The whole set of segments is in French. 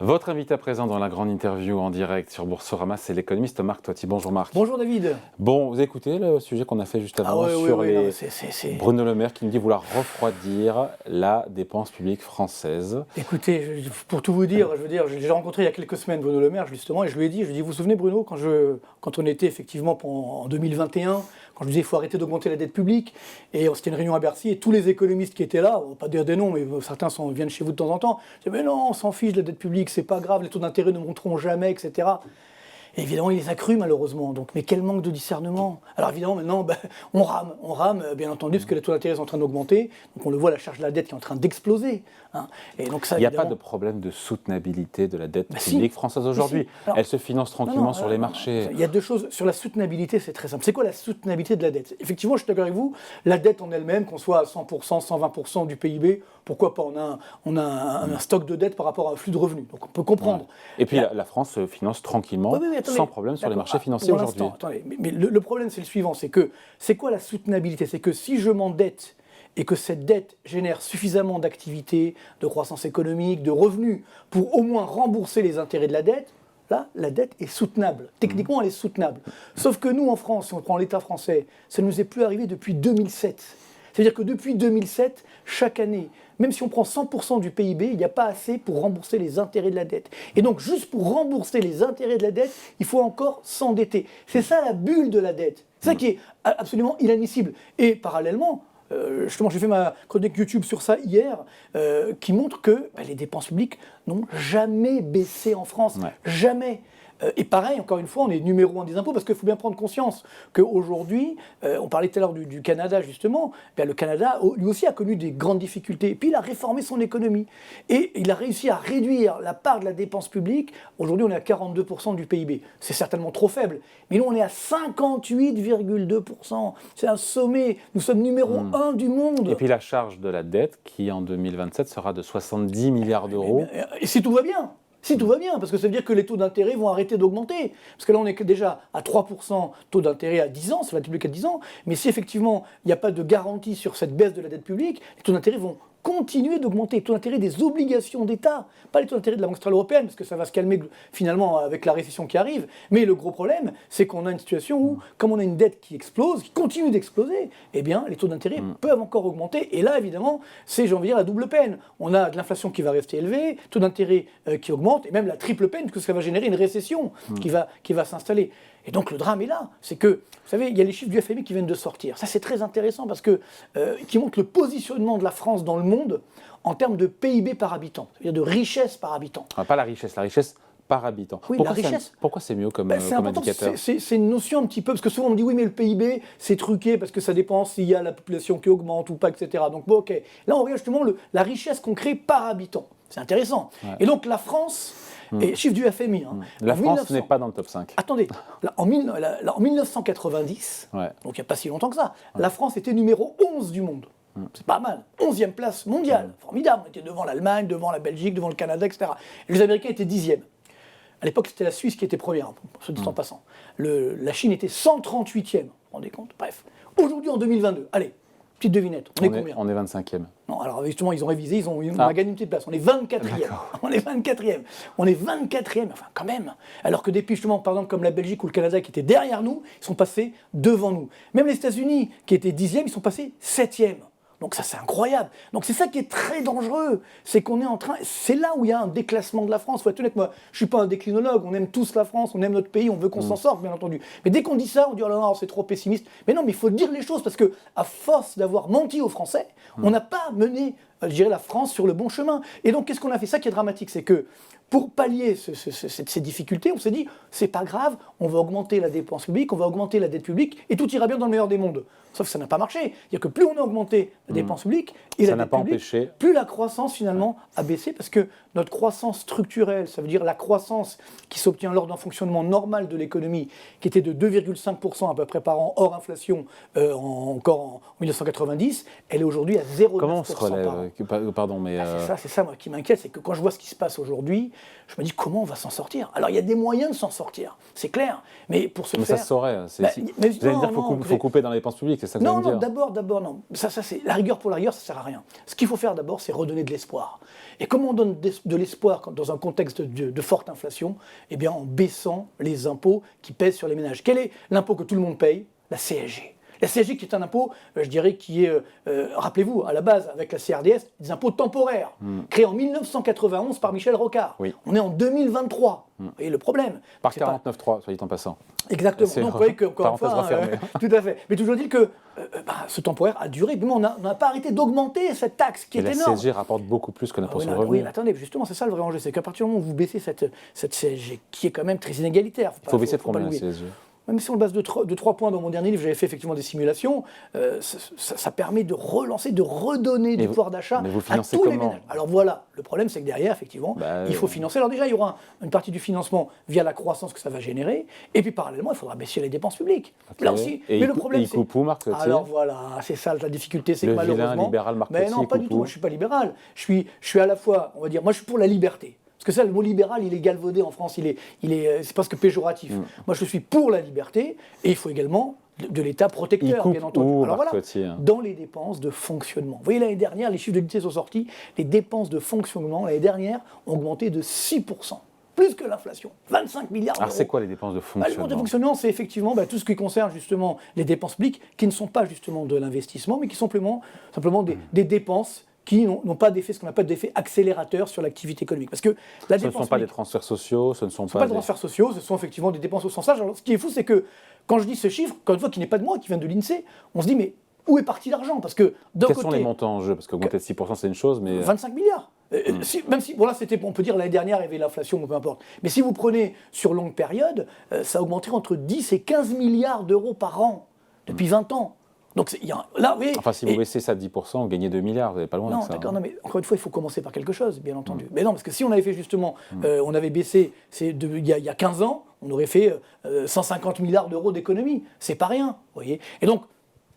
Votre invité à présent dans la grande interview en direct sur Boursorama, c'est l'économiste Marc Toiti. Bonjour Marc. Bonjour David. Bon, vous écoutez le sujet qu'on a fait juste avant sur Bruno Le Maire qui nous dit vouloir refroidir la dépense publique française. Écoutez, pour tout vous dire, j'ai rencontré il y a quelques semaines Bruno Le Maire justement et je lui ai dit, vous vous souvenez Bruno, quand on était effectivement en 2021, quand je disais il faut arrêter d'augmenter la dette publique, et c'était une réunion à Bercy, et tous les économistes qui étaient là, on va pas dire des noms, mais certains viennent chez vous de temps en temps, je disais mais non, on s'en fiche de la dette publique, c'est pas grave, les taux d'intérêt ne monteront jamais, etc. Et évidemment, il les a crus malheureusement. Donc, mais quel manque de discernement. Alors évidemment, maintenant, on rame, bien entendu, parce que les taux d'intérêt sont en train d'augmenter. Donc on le voit, la charge de la dette qui est en train d'exploser. Hein. Et donc ça, il n'y a pas de problème de soutenabilité de la dette publique française aujourd'hui. Elle se finance tranquillement sur les marchés. Il y a deux choses. Sur la soutenabilité, c'est très simple. C'est quoi la soutenabilité de la dette ? Effectivement, je suis d'accord avec vous, la dette en elle-même, qu'on soit à 100%, 120% du PIB, pourquoi pas ? On a un stock de dette par rapport à un flux de revenus. Donc on peut comprendre. Ouais. Et puis la France se finance tranquillement, sans problème sur les marchés financiers aujourd'hui. Mais le problème, c'est le suivant, c'est quoi la soutenabilité ? C'est que si je m'endette et que cette dette génère suffisamment d'activité, de croissance économique, de revenus, pour au moins rembourser les intérêts de la dette, là, la dette est soutenable. Techniquement, elle est soutenable. Sauf que nous, en France, si on prend l'État français, ça ne nous est plus arrivé depuis 2007. C'est-à-dire que depuis 2007, chaque année, même si on prend 100% du PIB, il n'y a pas assez pour rembourser les intérêts de la dette. Et donc, juste pour rembourser les intérêts de la dette, il faut encore s'endetter. C'est ça la bulle de la dette. C'est ça qui est absolument inadmissible. Et parallèlement, justement, j'ai fait ma chronique YouTube sur ça hier, qui montre que les dépenses publiques n'ont jamais baissé en France. Ouais. Jamais. Et pareil, encore une fois, on est numéro 1 des impôts, parce qu'il faut bien prendre conscience qu'aujourd'hui, on parlait tout à l'heure du Canada justement, le Canada, lui aussi, a connu des grandes difficultés. Et puis il a réformé son économie. Et il a réussi à réduire la part de la dépense publique. Aujourd'hui, on est à 42% du PIB. C'est certainement trop faible. Mais nous, on est à 58,2%. C'est un sommet. Nous sommes numéro 1 du monde. Et puis la charge de la dette, qui en 2027 sera de 70 milliards d'euros. Et si tout va bien. Si tout va bien, parce que ça veut dire que les taux d'intérêt vont arrêter d'augmenter. Parce que là, on est déjà à 3% taux d'intérêt à 10 ans, c'est la dette publique à 10 ans. Mais si effectivement, il n'y a pas de garantie sur cette baisse de la dette publique, les taux d'intérêt vont continuer d'augmenter. Les taux d'intérêt des obligations d'État, pas les taux d'intérêt de la Banque centrale européenne, parce que ça va se calmer finalement avec la récession qui arrive. Mais le gros problème, c'est qu'on a une situation où, comme on a une dette qui explose, qui continue d'exploser, eh bien, les taux d'intérêt peuvent encore augmenter. Et là, évidemment, c'est, j'ai envie de dire, la double peine. On a de l'inflation qui va rester élevée, taux d'intérêt qui augmente, et même la triple peine, parce que ça va générer une récession qui va s'installer. Et donc le drame est là, c'est que, vous savez, il y a les chiffres du FMI qui viennent de sortir. Ça c'est très intéressant parce que qui montrent le positionnement de la France dans le monde en termes de PIB par habitant, c'est-à-dire de richesse par habitant. Ah, pas la richesse par habitant. Oui, pourquoi la richesse. Pourquoi c'est mieux comme indicateur ? C'est une notion un petit peu, parce que souvent on me dit oui mais le PIB c'est truqué parce que ça dépend s'il y a la population qui augmente ou pas, etc. Donc bon ok, là on regarde justement la richesse qu'on crée par habitant. C'est intéressant. Ouais. Et donc la France... Et chiffre du FMI. La France n'est pas dans le top 5. Attendez, en 1990, donc il n'y a pas si longtemps que ça, la France était numéro 11 du monde. C'est pas mal. 11e place mondiale. Formidable. On était devant l'Allemagne, devant la Belgique, devant le Canada, etc. Et les Américains étaient 10e. À l'époque, c'était la Suisse qui était première, se dit en passant. La Chine était 138e. Vous vous rendez compte ? Bref. Aujourd'hui, en 2022, allez, petite devinette. On est combien ? On est 25e. Non, alors justement, ils ont révisé, on a gagné une petite place. On est 24e. On est 24e, enfin quand même. Alors que des pays, justement, par exemple, comme la Belgique ou le Canada qui étaient derrière nous, ils sont passés devant nous. Même les États-Unis, qui étaient 10e, ils sont passés 7e. Donc ça, c'est incroyable. Donc c'est ça qui est très dangereux. C'est qu'on est en train... C'est là où il y a un déclassement de la France. Il faut être honnête, moi, je ne suis pas un déclinologue. On aime tous la France, on aime notre pays, on veut qu'on s'en sorte, bien entendu. Mais dès qu'on dit ça, on dit « Oh là là, c'est trop pessimiste ». Mais non, mais il faut dire les choses, parce que à force d'avoir menti aux Français, on n'a pas mené, je dirais, la France sur le bon chemin. Et donc, qu'est-ce qu'on a fait ? Ça qui est dramatique, c'est que pour pallier ces difficultés, on s'est dit « C'est pas grave, on va augmenter la dépense publique, on va augmenter la dette publique, et tout ira bien dans le meilleur des mondes ». Sauf que ça n'a pas marché. C'est-à-dire que plus on a augmenté la dépense publique et la dette publique, plus la croissance finalement a baissé, parce que notre croissance structurelle, ça veut dire la croissance qui s'obtient lors d'un fonctionnement normal de l'économie, qui était de 2,5% à peu près par an, hors inflation, encore en 1990, elle est aujourd'hui à 0,9% par an. Pardon, mais... C'est ça moi, qui m'inquiète, c'est que quand je vois ce qui se passe aujourd'hui, je me dis comment on va s'en sortir. Alors il y a des moyens de s'en sortir, c'est clair, mais pour ce faire... Mais ça se saurait. Vous allez dire qu'il faut couper dans les dépenses publiques, c'est ça que vous allez dire? Non, d'abord, non. Ça c'est la rigueur pour la rigueur, ça sert à rien. Ce qu'il faut faire d'abord, c'est redonner de l'espoir. Et comment on donne de l'espoir dans un contexte de forte inflation? Eh bien en baissant les impôts qui pèsent sur les ménages. Quel est l'impôt que tout le monde paye? La CSG. La CSG qui est un impôt, je dirais, qui est, rappelez-vous, à la base, avec la CRDS, des impôts temporaires, créés en 1991 par Michel Rocard. Oui. On est en 2023. Vous voyez le problème. Par 49.3, soit dit en passant. Exactement. Donc, vous voyez que, encore une fois, tout à fait. Mais toujours dit que ce temporaire a duré. Mais on n'a pas arrêté d'augmenter cette taxe qui est énorme. La CSG rapporte beaucoup plus que l'impôt sur le revenu. Oui, mais attendez, justement, c'est ça le vrai enjeu. C'est qu'à partir du moment où vous baissez cette CSG, qui est quand même très inégalitaire. Il faut baisser de combien la CSG? Même si on le base de 3 points dans mon dernier livre, j'avais fait effectivement des simulations, ça permet de relancer, de redonner du pouvoir d'achat à tous les ménages. Alors voilà, le problème c'est que derrière, effectivement, il faut financer. Alors déjà, il y aura une partie du financement via la croissance que ça va générer, et puis parallèlement, il faudra baisser les dépenses publiques. Okay. Là aussi, mais le problème c'est... Marc Clotilde. Alors voilà, c'est ça la difficulté, c'est que malheureusement... Le vilain libéral Marc Clotilde. Mais non, pas du tout, moi je ne suis pas libéral. Je suis à la fois, on va dire, moi je suis pour la liberté. Parce que ça, le mot libéral, il est galvaudé en France, c'est presque péjoratif. Moi, je suis pour la liberté, et il faut également de l'État protecteur, bien entendu. Alors voilà, dans les dépenses de fonctionnement. Vous voyez, l'année dernière, les chiffres de l'INSEE sont sortis, les dépenses de fonctionnement, l'année dernière, ont augmenté de 6%. Plus que l'inflation, 25 milliards d'euros. Alors c'est quoi les dépenses de fonctionnement? Les dépenses de fonctionnement, c'est effectivement tout ce qui concerne justement les dépenses publiques, qui ne sont pas justement de l'investissement, mais qui sont simplement des dépenses qui n'ont pas d'effet, ce qu'on appelle d'effet accélérateur sur l'activité économique. Parce que ce ne sont pas des transferts sociaux, ce ne sont pas des transferts sociaux, ce sont effectivement des dépenses au sens large. Alors, ce qui est fou, c'est que quand je dis ce chiffre, encore une fois, qui n'est pas de moi, qui vient de l'INSEE, on se dit, mais où est parti l'argent? Parce que quels sont les montants en jeu? Parce qu'augmenter de 6%, c'est une chose, mais... 25 milliards. Même si, voilà, on peut dire l'année dernière, il y avait l'inflation, peu importe. Mais si vous prenez sur longue période, ça augmenterait entre 10 et 15 milliards d'euros par an, depuis 20 ans. Donc là, oui. Enfin, si vous baissez ça de 10%, vous gagnez 2 milliards, vous n'êtes pas loin de ça. Non, d'accord, non, mais encore une fois, il faut commencer par quelque chose, bien entendu. Mais non, parce que si on avait fait justement, on avait baissé, il y a 15 ans, on aurait fait 150 milliards d'euros d'économie. C'est pas rien, vous voyez. Et donc,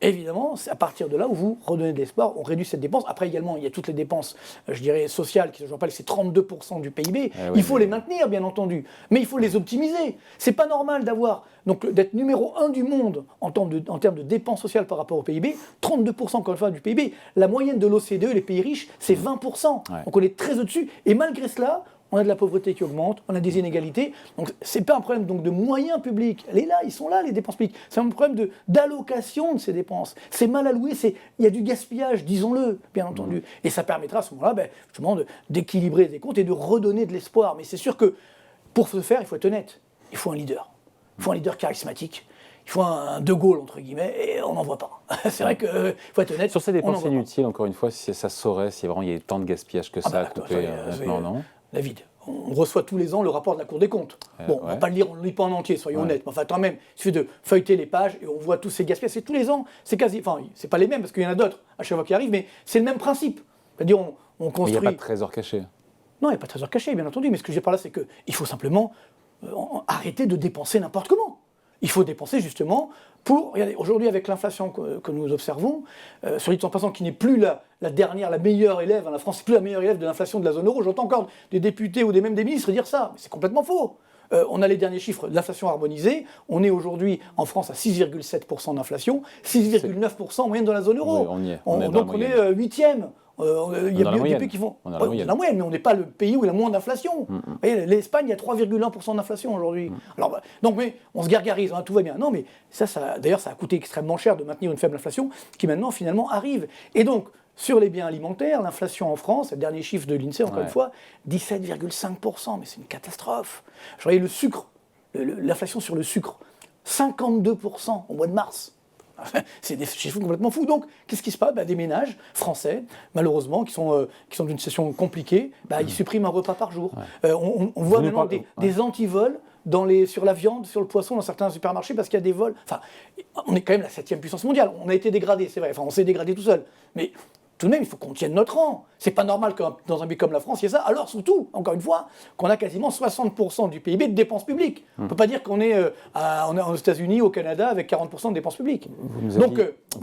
évidemment, c'est à partir de là où vous redonnez de l'espoir, on réduit cette dépense. Après, également, il y a toutes les dépenses, je dirais, sociales, qui, je rappelle, c'est 32% du PIB. Il faut les maintenir, bien entendu, mais il faut les optimiser. C'est pas normal d'être numéro 1 du monde en termes de dépenses sociales par rapport au PIB, 32% encore une fois du PIB. La moyenne de l'OCDE, les pays riches, c'est 20%. Donc on est très au-dessus. Et malgré cela, on a de la pauvreté qui augmente, on a des inégalités. Donc ce n'est pas un problème de moyens publics. ils sont là, les dépenses publiques. C'est un problème d'allocation de ces dépenses. C'est mal alloué, il y a du gaspillage, disons-le, bien entendu. Et ça permettra à ce moment-là, justement, d'équilibrer les comptes et de redonner de l'espoir. Mais c'est sûr que pour ce faire, il faut être honnête. Il faut un leader. Il faut un leader charismatique. Il faut un De Gaulle, entre guillemets, et on n'en voit pas. C'est vrai qu'il faut être honnête. Sur ces dépenses inutiles, encore une fois, si ça saurait, si vraiment il y a tant de gaspillage que ça à couper maintenant, non? David, on reçoit tous les ans le rapport de la Cour des comptes. On ne va pas le lire, on ne le lit pas en entier, soyons honnêtes. Mais enfin, quand même, il suffit de feuilleter les pages et on voit tous ces gaspillages. C'est tous les ans, c'est quasi. Enfin, c'est pas les mêmes parce qu'il y en a d'autres à chaque fois qui arrivent, mais c'est le même principe. C'est-à-dire, on construit. Il n'y a pas de trésor caché. Non, il n'y a pas de trésor caché, bien entendu. Mais ce que je dis par là, c'est qu'il faut simplement arrêter de dépenser n'importe comment. Il faut dépenser justement pour... Regardez, aujourd'hui, avec l'inflation que nous observons, sur l'île en passant, qui n'est plus la meilleure élève, la France n'est plus la meilleure élève de l'inflation de la zone euro. J'entends encore des députés ou même des ministres dire ça, mais c'est complètement faux. On a les derniers chiffres de l'inflation harmonisée. On est aujourd'hui en France à 6,7% d'inflation, 6,9% en moyenne dans la zone euro. Oui, on y est. Donc on est 8e. Il y a des pays qui font. On est la moyenne, mais on n'est pas le pays où il y a le moins d'inflation. L'Espagne, il y a 3,1% d'inflation aujourd'hui. Alors, donc, mais on se gargarise, tout va bien. Non, mais d'ailleurs, ça a coûté extrêmement cher de maintenir une faible inflation qui maintenant, finalement, arrive. Et donc, sur les biens alimentaires, l'inflation en France, le dernier chiffre de l'INSEE, encore une fois, 17,5%. Mais c'est une catastrophe. Je voyais le sucre, l'inflation sur le sucre, 52% au mois de mars. C'est des chiffres complètement fous. Donc, qu'est-ce qui se passe? Des ménages français, malheureusement, qui sont dans une situation compliquée, ils suppriment un repas par jour. On voit maintenant des antivols sur la viande, sur le poisson, dans certains supermarchés, parce qu'il y a des vols. Enfin, on est quand même la 7e puissance mondiale. On a été dégradé, c'est vrai. Enfin, on s'est dégradé tout seul. Mais tout de même, il faut qu'on tienne notre rang. C'est pas normal que dans un pays comme la France, il y ait ça. Alors surtout, encore une fois, qu'on a quasiment 60% du PIB de dépenses publiques. On ne peut pas dire qu'on est, aux États-Unis, au Canada, avec 40% de dépenses publiques. Vous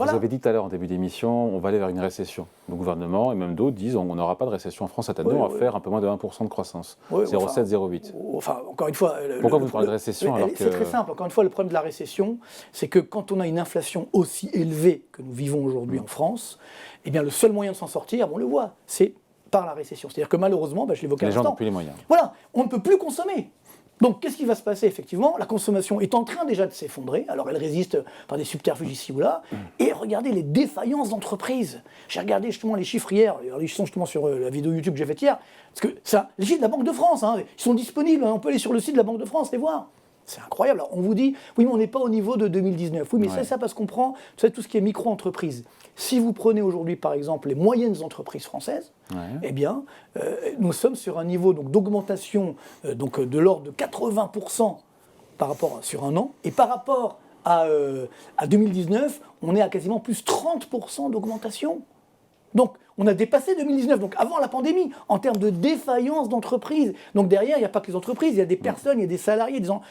avez dit tout à l'heure en début d'émission, on va aller vers une récession. Le gouvernement et même d'autres disent on n'aura pas de récession en France cette année, on va faire un peu moins de 1% de croissance. 0,7, 0,8. Enfin, encore une fois... Pourquoi vous parlez de récession alors que... C'est très simple. Encore une fois, le problème de la récession, c'est que quand on a une inflation aussi élevée que nous vivons aujourd'hui en France, eh bien, le seul moyen de s'en sortir, on le voit, c'est par la récession. C'est-à-dire que malheureusement, je l'évoquais à l'instant, les gens n'ont plus les moyens. Voilà, on ne peut plus consommer. Donc, qu'est-ce qui va se passer effectivement? La consommation est en train déjà de s'effondrer. Alors, elle résiste par des subterfuges ici ou là. Et regardez les défaillances d'entreprises. J'ai regardé justement les chiffres hier. Ils sont justement sur la vidéo YouTube que j'ai faite hier. Parce que ça, les chiffres de la Banque de France, ils sont disponibles. On peut aller sur le site de la Banque de France les voir. C'est incroyable. Alors, on vous dit, oui, mais on n'est pas au niveau de 2019. Oui, mais c'est ça parce qu'on prend tout ce qui est micro-entreprise. Si vous prenez aujourd'hui, par exemple, les moyennes entreprises françaises, eh bien, nous sommes sur un niveau d'augmentation de l'ordre de 80% par rapport sur un an. Et par rapport à 2019, on est à quasiment plus 30% d'augmentation. Donc, on a dépassé 2019, donc avant la pandémie, en termes de défaillance d'entreprise. Donc derrière, il n'y a pas que les entreprises, il y a des personnes, il y a des salariés, donc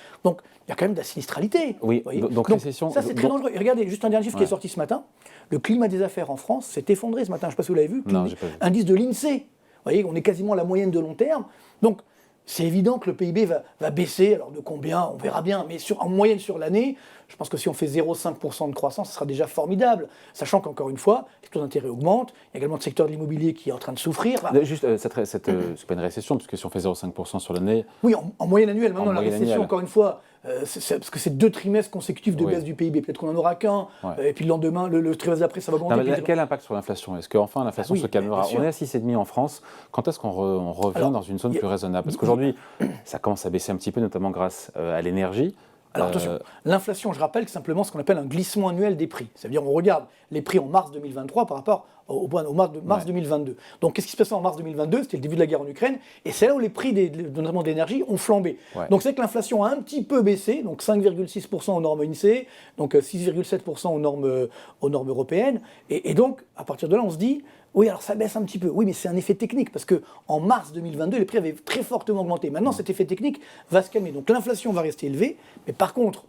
il y a quand même de la sinistralité. Oui, donc récession... Ça, c'est très dangereux. Et regardez, juste un dernier chiffre qui est sorti ce matin. Le climat des affaires en France s'est effondré ce matin. Je ne sais pas si vous l'avez vu. Non, j'ai pas vu. Indice de l'INSEE. Vous voyez, on est quasiment à la moyenne de long terme. Donc, c'est évident que le PIB va baisser. Alors de combien, on verra bien. Mais en moyenne sur l'année, je pense que si on fait 0,5% de croissance, ce sera déjà formidable. Sachant qu'encore une fois, les taux d'intérêt augmentent. Il y a également le secteur de l'immobilier qui est en train de souffrir. Juste, c'est pas une récession, parce que si on fait 0,5% sur l'année... Oui, en moyenne annuelle. Maintenant, la récession, encore une fois, parce que c'est 2 trimestres consécutifs de baisse du PIB. Peut-être qu'on n'en aura qu'un. Et puis le lendemain, le trimestre d'après, ça va augmenter. Quel impact sur l'inflation? Est-ce qu'enfin l'inflation se calmera? On est à 6,5 en France. Quand est-ce qu'on revient dans une zone plus raisonnable? Parce qu'aujourd'hui, ça commence à baisser un petit peu, notamment grâce à l'énergie. Alors attention, l'inflation, je rappelle que simplement ce qu'on appelle un glissement annuel des prix. C'est-à-dire on regarde les prix en mars 2023 par rapport au mars 2022. Donc qu'est-ce qui se passait en mars 2022? C'était le début de la guerre en Ukraine, et c'est là où les prix notamment d'énergie ont flambé. Donc c'est que l'inflation a un petit peu baissé, donc 5,6% aux normes INSEE, donc 6,7% aux normes européennes, et donc à partir de là on se dit, oui, alors ça baisse un petit peu. Oui, mais c'est un effet technique, parce qu'en mars 2022, les prix avaient très fortement augmenté. Maintenant, cet effet technique va se calmer. Donc l'inflation va rester élevée, mais par contre,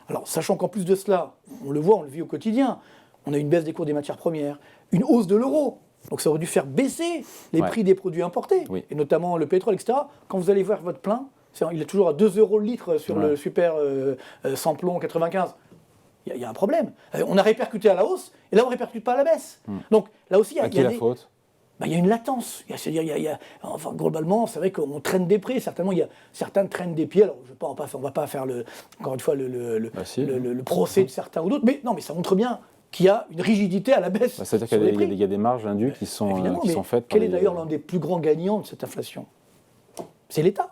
alors sachant qu'en plus de cela, on le voit, on le vit au quotidien, on a une baisse des cours des matières premières, une hausse de l'euro. Donc ça aurait dû faire baisser les prix des produits importés, et notamment le pétrole, etc. Quand vous allez voir votre plein, il est toujours à 2 € le litre sur le super sans plomb 95. Il y a un problème. On a répercuté à la hausse, et là, on ne répercute pas à la baisse. Donc, là aussi, il y a la faute? Il y a une latence. Enfin, globalement, c'est vrai qu'on traîne des prix. Certainement, certains traînent des pieds. Alors, on ne va pas faire, encore une fois, le procès de certains ou d'autres. Mais non, mais ça montre bien qu'il y a une rigidité à la baisse. C'est-à-dire qu'il y a des marges indues qui sont faites par quel est d'ailleurs l'un des plus grands gagnants de cette inflation? C'est l'État.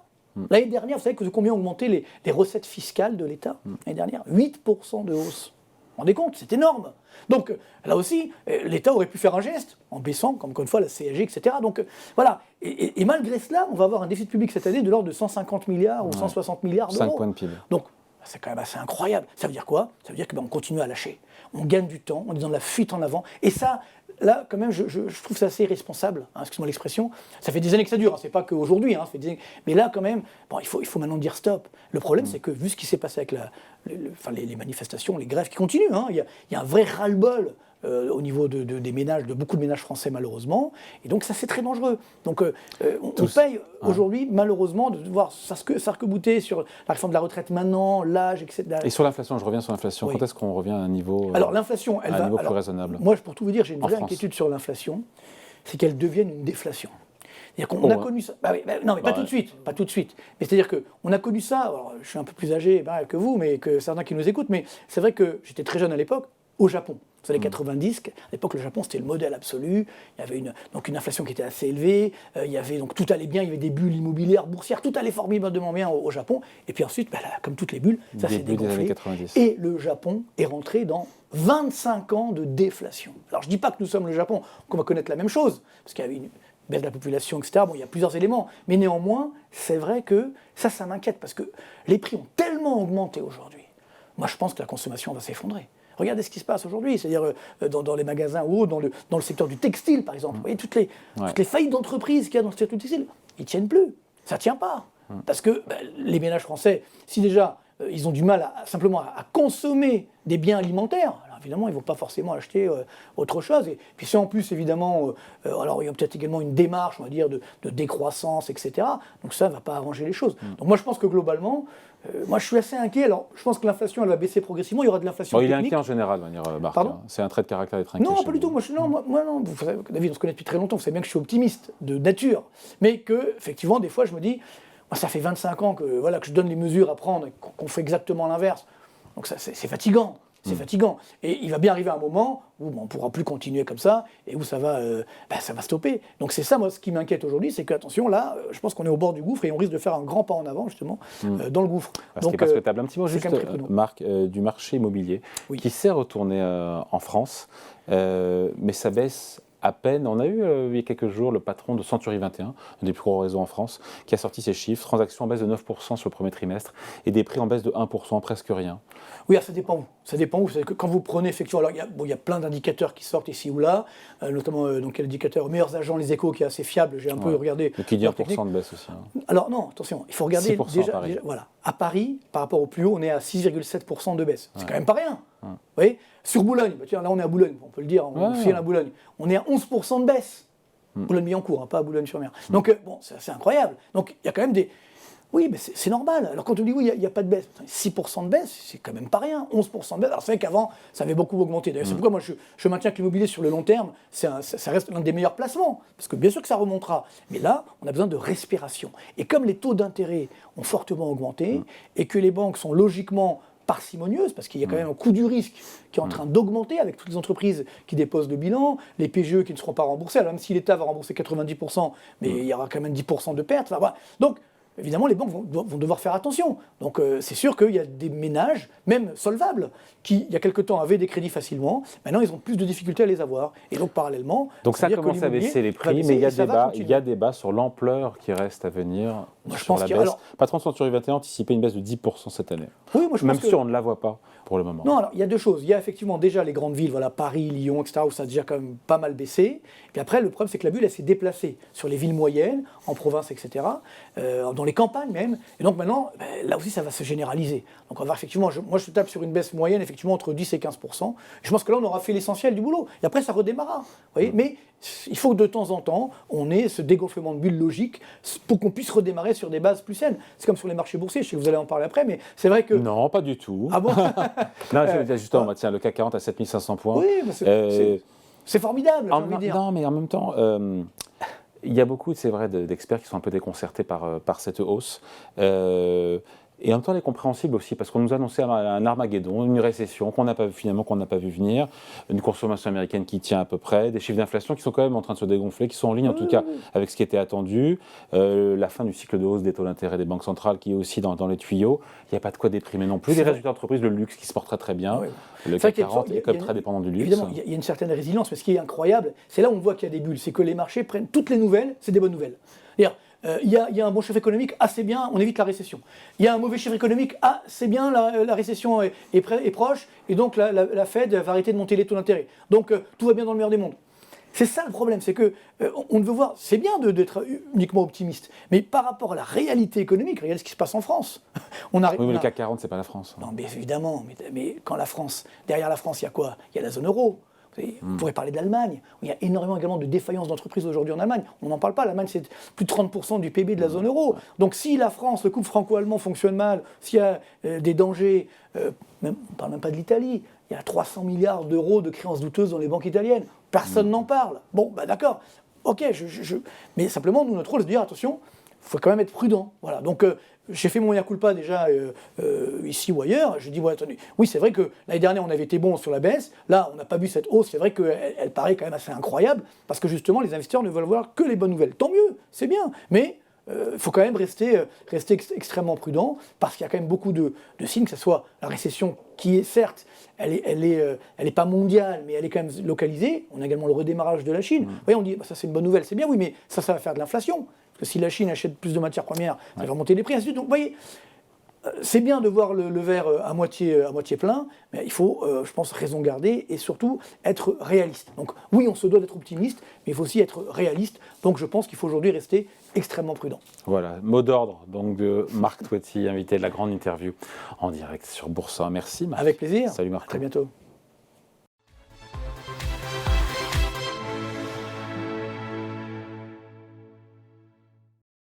L'année dernière, vous savez combien ont augmenté les recettes fiscales de l'État? L'année dernière, 8% de hausse. Vous vous rendez compte? C'est énorme. Donc là aussi, l'État aurait pu faire un geste en baissant, comme encore une fois, la CSG, etc. Donc voilà. Et malgré cela, on va avoir un déficit public cette année de l'ordre de 150 milliards ou 160 milliards d'euros. 5 points de PIB. Donc c'est quand même assez incroyable. Ça veut dire quoi? Ça veut dire qu'on continue à lâcher. On gagne du temps, on est dans la fuite en avant. Et ça, là, quand même, je trouve ça assez irresponsable, excuse-moi l'expression. Ça fait des années que ça dure, c'est pas qu'aujourd'hui, ça fait des années. Mais là, quand même, il faut maintenant dire stop. Le problème, c'est que vu ce qui s'est passé avec les manifestations, les grèves qui continuent, il y a un vrai ras-le-bol au niveau des ménages, de beaucoup de ménages français, malheureusement. Et donc, ça, c'est très dangereux. Donc, on paye aujourd'hui, malheureusement, de voir s'arc-bouter sur la réforme de la retraite maintenant, l'âge, etc. Et sur l'inflation, je reviens sur l'inflation. Quand est-ce qu'on revient à un niveau, alors, l'inflation, plus raisonnable? Moi, pour tout vous dire, j'ai une vraie inquiétude sur l'inflation, c'est qu'elle devienne une déflation. C'est-à-dire qu'on a connu ça. Non, mais pas tout de suite. Pas tout de suite. Mais c'est-à-dire qu'on a connu ça. Alors, je suis un peu plus âgé que vous, mais que certains qui nous écoutent. Mais c'est vrai que j'étais très jeune à l'époque, au Japon. Vous savez, 90, à l'époque, le Japon, c'était le modèle absolu. Il y avait une inflation qui était assez élevée. Donc, tout allait bien. Il y avait des bulles immobilières, boursières. Tout allait formidablement bien au Japon. Et puis ensuite, comme toutes les bulles, ça s'est dégonflé. Et le Japon est rentré dans 25 ans de déflation. Alors, je ne dis pas que nous sommes le Japon, qu'on va connaître la même chose, parce qu'il y avait une baisse de la population, etc. Bon, il y a plusieurs éléments. Mais néanmoins, c'est vrai que ça m'inquiète, parce que les prix ont tellement augmenté aujourd'hui. Moi, je pense que la consommation va s'effondrer. Regardez ce qui se passe aujourd'hui, c'est-à-dire dans les magasins ou dans le secteur du textile, par exemple. Vous voyez, toutes les faillites d'entreprises qu'il y a dans le secteur du textile, ils ne tiennent plus. Ça ne tient pas. Parce que les ménages français, si déjà ils ont du mal simplement à consommer des biens alimentaires, alors évidemment, ils ne vont pas forcément acheter autre chose. Et puis si en plus, évidemment, alors il y a peut-être également une démarche, on va dire, de décroissance, etc. Donc ça ne va pas arranger les choses. Donc moi, je pense que globalement, moi, je suis assez inquiet. Alors, je pense que l'inflation, elle va baisser progressivement. Il y aura de l'inflation technique. Il est inquiet en général, va dire Marc. Pardon ? C'est un trait de caractère d'être inquiet. Non, pas du tout. Moi, non. Vous savez, David, on se connaît depuis très longtemps. Vous savez bien que je suis optimiste de nature. Mais que, effectivement, des fois, je me dis, moi, ça fait 25 ans que je donne les mesures à prendre et qu'on fait exactement l'inverse. Donc, c'est fatigant. C'est fatigant. Et il va bien arriver un moment où on ne pourra plus continuer comme ça et où ça va stopper. Donc c'est ça, moi, ce qui m'inquiète aujourd'hui, c'est que, attention, là, je pense qu'on est au bord du gouffre et on risque de faire un grand pas en avant, justement, dans le gouffre. Donc, parce que tu as un petit mot juste, Marc, du marché immobilier, qui s'est retourné en France, mais ça baisse à peine. On a eu il y a quelques jours le patron de Century 21, un des plus gros réseaux en France, qui a sorti ses chiffres. Transactions en baisse de 9% sur le premier trimestre et des prix en baisse de 1%, presque rien. Oui, alors ça dépend où. Ça dépend où. C'est que quand vous prenez effectivement, alors il y a plein d'indicateurs qui sortent ici ou là, notamment donc l'indicateur meilleurs agents, les Échos, qui est assez fiable. J'ai un peu regardé. Et qui dit 1% de baisse aussi. Alors non, attention, il faut regarder déjà, voilà. À Paris, par rapport au plus haut, on est à 6,7% de baisse. C'est quand même pas rien. Vous voyez, sur Boulogne, tiens, là on est à Boulogne, on peut le dire, on est à Boulogne, on est à 11% de baisse. Boulogne-Billancourt, pas à Boulogne-sur-Mer. Donc bon, c'est incroyable. Donc il y a quand même des... Oui, mais c'est normal. Alors quand on dit oui, il n'y a pas de baisse, 6% de baisse, c'est quand même pas rien. 11% de baisse, alors c'est vrai qu'avant, ça avait beaucoup augmenté. D'ailleurs, c'est pourquoi moi je maintiens que l'immobilier sur le long terme, ça reste l'un des meilleurs placements. Parce que bien sûr que ça remontera. Mais là, on a besoin de respiration. Et comme les taux d'intérêt ont fortement augmenté, et que les banques sont logiquement parcimonieuses, parce qu'il y a quand même un coût du risque qui est en train d'augmenter avec toutes les entreprises qui déposent le bilan, les PGE qui ne seront pas remboursés, alors même si l'État va rembourser 90%, mais il y aura quand même 10% de pertes. Enfin, voilà. Donc, évidemment, les banques vont devoir faire attention. Donc, c'est sûr qu'il y a des ménages, même solvables, qui, il y a quelque temps, avaient des crédits facilement. Maintenant, ils ont plus de difficultés à les avoir. Et donc, parallèlement... Donc, ça commence à baisser les prix, mais il y a débat sur l'ampleur qui reste à venir sur la baisse. Patron de Century 21 anticipait une baisse de 10% cette année. Oui, moi, je même si on ne la voit pas pour le moment. Non, alors, il y a deux choses. Il y a effectivement déjà les grandes villes, voilà, Paris, Lyon, etc., où ça a déjà quand même pas mal baissé. Et puis après, le problème, c'est que la bulle, elle s'est déplacée sur les villes moyennes, en province, etc., dans les campagnes même. Et donc maintenant, là aussi, ça va se généraliser. Donc on va effectivement, moi je tape sur une baisse moyenne, effectivement, entre 10 et 15%. Je pense que là, on aura fait l'essentiel du boulot. Et après, ça redémarrera. Vous voyez. Mais il faut que de temps en temps, on ait ce dégonflement de bulle logique pour qu'on puisse redémarrer sur des bases plus saines. C'est comme sur les marchés boursiers, je sais que vous allez en parler après, mais c'est vrai que... Non, pas du tout. Ah bon? Non, justement, tiens, le CAC 40 à 7500 points. Oui, mais c'est formidable, j'ai envie de dire. Non, mais en même temps... il y a beaucoup, c'est vrai, d'experts qui sont un peu déconcertés par cette hausse. Et en même temps, elle est compréhensible aussi, parce qu'on nous annonçait un Armageddon, une récession qu'on n'a pas vu venir, une consommation américaine qui tient à peu près, des chiffres d'inflation qui sont quand même en train de se dégonfler, qui sont en ligne en tout cas avec ce qui était attendu, la fin du cycle de hausse des taux d'intérêt des banques centrales qui est aussi dans les tuyaux. Il n'y a pas de quoi déprimer non plus. Des résultats d'entreprise, le luxe qui se porte très bien. Le CAC 40 est comme très dépendant du luxe. Évidemment, il y a une certaine résilience, mais ce qui est incroyable, c'est là où on voit qu'il y a des bulles, c'est que les marchés prennent toutes les nouvelles, c'est des bonnes nouvelles. C'est-à-dire, il y a un bon chiffre économique, c'est bien, on évite la récession. Il y a un mauvais chiffre économique, c'est bien, la récession est proche, et donc la Fed va arrêter de monter les taux d'intérêt. Donc tout va bien dans le meilleur des mondes. C'est ça le problème, c'est que on veut voir, c'est bien d'être uniquement optimiste, mais par rapport à la réalité économique, regardez ce qui se passe en France. Oui, mais le CAC 40, c'est pas la France. Non, mais évidemment, mais quand derrière la France, il y a quoi? Il y a la zone euro. On pourrait parler de l'Allemagne. Il y a énormément également de défaillances d'entreprises aujourd'hui en Allemagne. On n'en parle pas. L'Allemagne, c'est plus de 30% du PIB de la zone euro. Donc si la France, le couple franco-allemand fonctionne mal, s'il y a des dangers, on ne parle même pas de l'Italie, il y a 300 milliards d'euros de créances douteuses dans les banques italiennes. Personne n'en parle. Bon, d'accord. Ok, mais simplement, nous, notre rôle, c'est de dire, attention, il faut quand même être prudent. Voilà. Donc, j'ai fait mon mea culpa déjà ici ou ailleurs. Je dis, attendez, oui, c'est vrai que l'année dernière, on avait été bon sur la baisse. Là, on n'a pas vu cette hausse. C'est vrai qu'elle paraît quand même assez incroyable parce que justement, les investisseurs ne veulent voir que les bonnes nouvelles. Tant mieux, c'est bien. Mais il faut quand même rester extrêmement prudent parce qu'il y a quand même beaucoup de signes, que ce soit la récession qui est certes, elle est pas mondiale, mais elle est quand même localisée. On a également le redémarrage de la Chine. Vous voyez, on dit, ça c'est une bonne nouvelle, c'est bien, oui, mais ça va faire de l'inflation. Parce que si la Chine achète plus de matières premières, ça va remonter les prix, ainsi de suite. Donc, vous voyez, c'est bien de voir le verre à moitié plein, mais il faut, je pense, raison garder et surtout être réaliste. Donc oui, on se doit d'être optimiste, mais il faut aussi être réaliste. Donc je pense qu'il faut aujourd'hui rester extrêmement prudent. Voilà, mot d'ordre donc de Marc Toiti, invité de la grande interview en direct sur Boursorama. Merci Marc. Avec plaisir. Salut Marc. À très bientôt.